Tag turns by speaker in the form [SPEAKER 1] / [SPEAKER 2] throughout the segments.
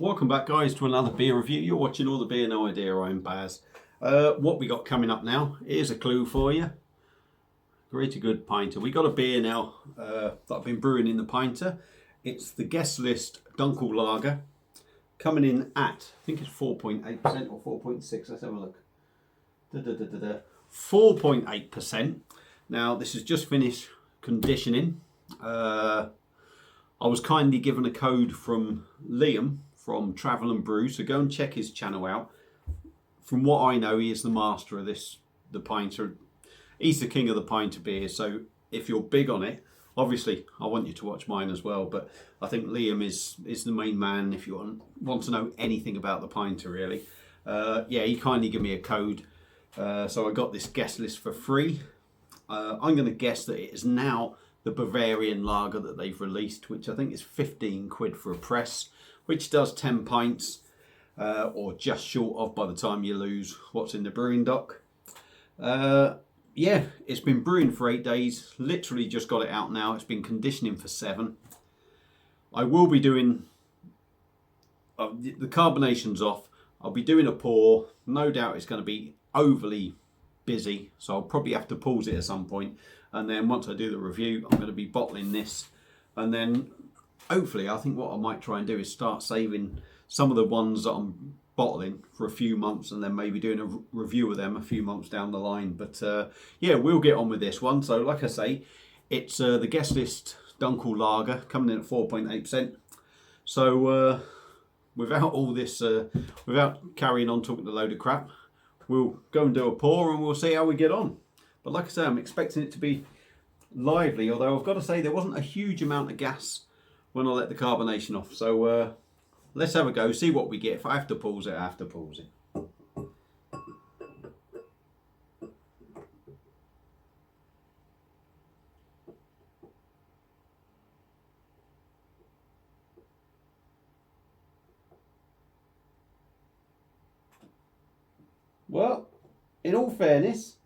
[SPEAKER 1] Welcome back, guys, to another beer review. You're watching All the Beer No Idea. I'm Baz. What we got coming up now, here's a clue for you. Great, a good pinter. We got a beer now that I've been brewing in the pinter. It's the Guestlist Dunkel Lager, coming in at, I think it's 4.8% or 4.6. Let's have a look. 4.8%. Now, this has just finished conditioning. I was kindly given a code from Liam from Travel and Brew, so go and check his channel out. From what I know, he is the master of this, the pinter. He's the king of the pinter beer, so if you're big on it, obviously I want you to watch mine as well, but I think Liam is the main man if you want to know anything about the pinter, really. Yeah, he kindly gave me a code, so I got this Guestlist for free. I'm going to guess that it is now the Bavarian lager that they've released, which I think is 15 quid for a press, which does 10 pints, or just short of by the time you lose what's in the brewing dock. Yeah, it's been brewing for 8 days, literally just got it out now. It's been conditioning for 7. I will be doing, the carbonation's off, I'll be doing a pour. No doubt it's going to be overly busy, so I'll probably have to pause it at some point. And then once I do the review, I'm going to be bottling this. And then hopefully, I think what I might try and do is start saving some of the ones that I'm bottling for a few months and then maybe doing a review of them a few months down the line. But yeah, we'll get on with this one. So like I say, it's the Guestlist Dunkel Lager coming in at 4.8%. So without all this, without carrying on talking a load of crap, we'll go and do a pour and we'll see how we get on. But like I say, I'm expecting it to be lively, although I've got to say there wasn't a huge amount of gas when I let the carbonation off. So let's have a go, see what we get. If I have to pause it, I have to pause it. Well, in all fairness,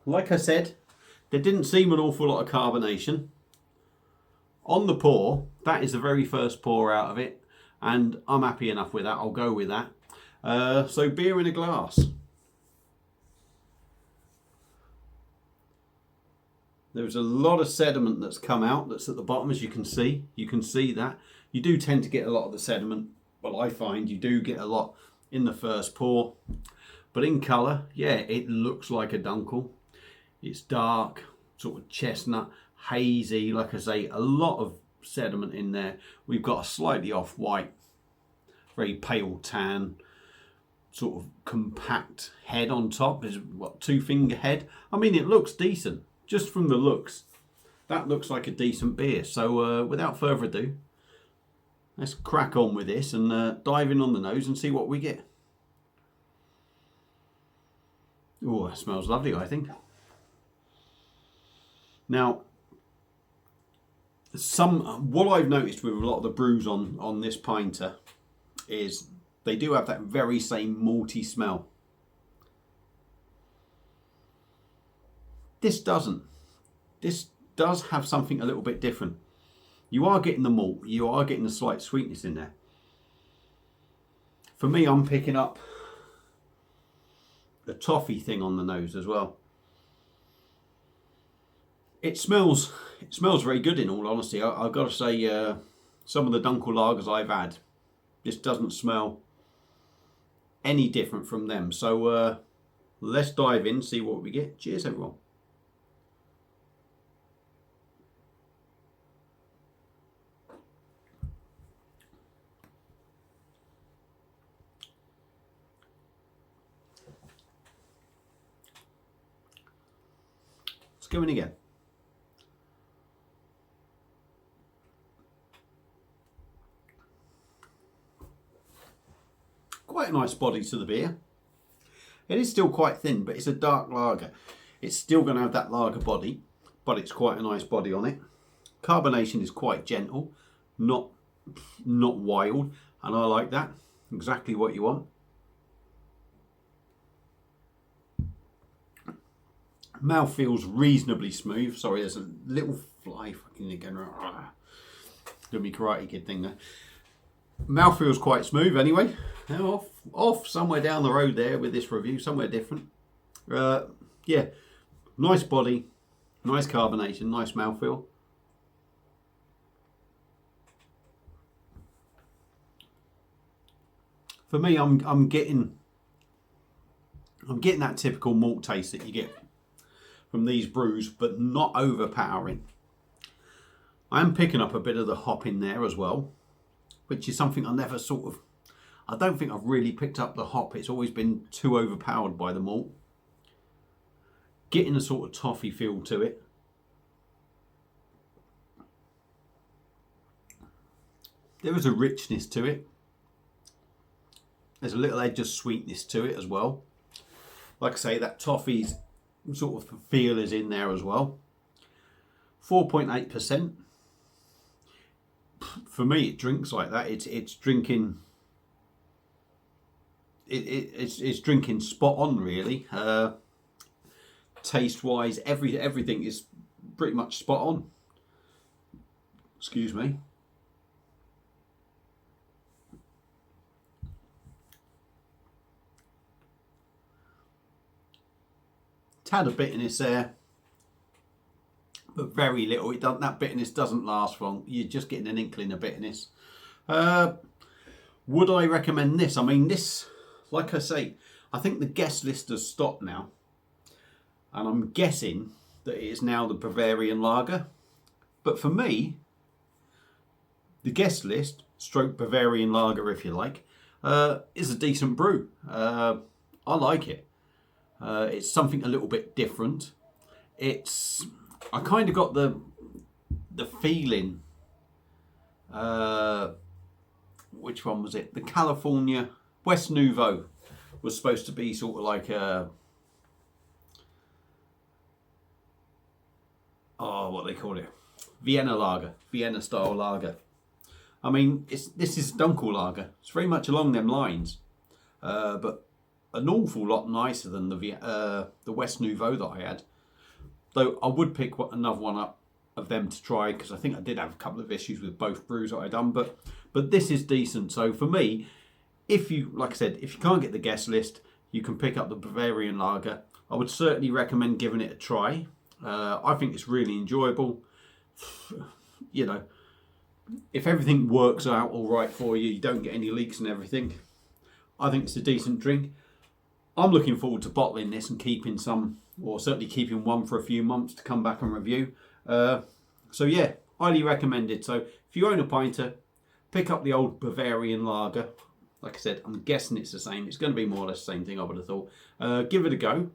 [SPEAKER 1] like I said, there didn't seem an awful lot of carbonation. On the pour, that is the very first pour out of it, and I'm happy enough with that. I'll go with that. So beer in a glass. There's a lot of sediment that's come out that's at the bottom, as you can see. You can see that. You do tend to get a lot of the sediment. Well, I find you do get a lot in the first pour. But in colour, yeah, it looks like a dunkel. It's dark, sort of chestnut, hazy. Like I say, a lot of sediment in there. We've got a slightly off-white, very pale tan, sort of compact head on top. Is what, 2-finger head? I mean, it looks decent. Just from the looks, that looks like a decent beer. So without further ado, let's crack on with this and dive in on the nose and see what we get. Oh, that smells lovely, I think. Now, what I've noticed with a lot of the brews on this pinter is they do have that very same malty smell. This doesn't. This does have something a little bit different. You are getting the malt, you are getting a slight sweetness in there. For me, I'm picking up the toffee thing on the nose as well. It smells very good, in all honesty. I've got to say, some of the Dunkel lagers I've had, this doesn't smell any different from them. So let's dive in, see what we get. Cheers, everyone. Let's go in again. Quite a nice body to the beer. It is still quite thin, but it's a dark lager. It's still going to have that lager body, but it's quite a nice body on it. Carbonation is quite gentle, not wild, and I like that. Exactly what you want. Mouth feels reasonably smooth. Sorry, there's a little fly fucking again. Doing me Karate Kid thing there. Mouthfeel's quite smooth anyway. Now off somewhere down the road there with this review, somewhere different. Yeah, nice body, nice carbonation, nice mouthfeel. For me, I'm getting that typical malt taste that you get from these brews, but not overpowering. I am picking up a bit of the hop in there as well, which is something I don't think I've really picked up the hop. It's always been too overpowered by the malt. Getting a sort of toffee feel to it. There is a richness to it. There's a little edge of sweetness to it as well. Like I say, that toffee's sort of feel is in there as well. 4.8%. For me, it drinks like that. It's drinking. It's drinking spot on, really. Taste wise, everything is pretty much spot on. Excuse me. Tad of bitterness there, but very little. That bitterness doesn't last long. You're just getting an inkling of bitterness. Would I recommend this? I mean, this, like I say, I think the Guestlist has stopped now, and I'm guessing that it is now the Bavarian lager. But for me, the Guestlist, stroke Bavarian lager, if you like, is a decent brew. I like it. It's something a little bit different. I kind of got the feeling. Which one was it? The California West Nouveau was supposed to be sort of like a, what they call it, Vienna lager, Vienna style lager. I mean, this is dunkel lager. It's very much along them lines, but an awful lot nicer than the West Nouveau that I had. Though I would pick another one up of them to try, because I think I did have a couple of issues with both brews that I done. But this is decent. So for me, if you, like I said, if you can't get the Guestlist, you can pick up the Bavarian lager. I would certainly recommend giving it a try. I think it's really enjoyable. You know, if everything works out all right for you, you don't get any leaks and everything, I think it's a decent drink. I'm looking forward to bottling this and keeping some, or certainly keeping one for a few months to come back and review. So yeah, highly recommended. So if you own a pinter, pick up the old Bavarian lager. Like I said, I'm guessing it's the same. It's going to be more or less the same thing, I would have thought. Give it a go.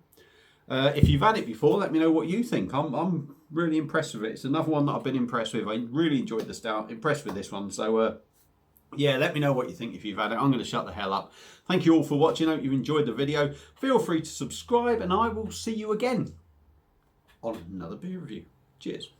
[SPEAKER 1] If you've had it before, let me know what you think. I'm really impressed with it. It's another one that I've been impressed with. I really enjoyed the stout. Impressed with this one. So yeah, let me know what you think if you've had it. I'm going to shut the hell up. Thank you all for watching. I hope you've enjoyed the video. Feel free to subscribe, and I will see you again on another beer review. Cheers.